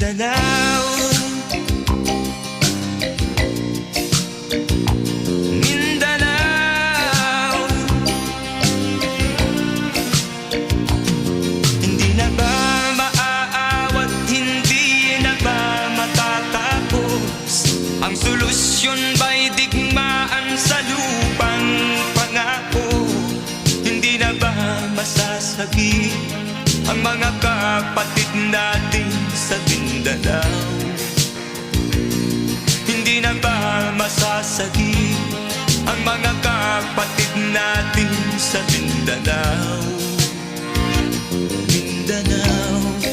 Mindanao, Mindanao. Hindi na ba maaawat, hindi na ba matatapos? Ang solusyon ba'y digmaan sa lupang pangako? Hindi na ba masasagi ang mga kapatid natin sa Mindanao? Hindi na ba masasagi ang mga kapatid natin sa Mindanao? Mindanao.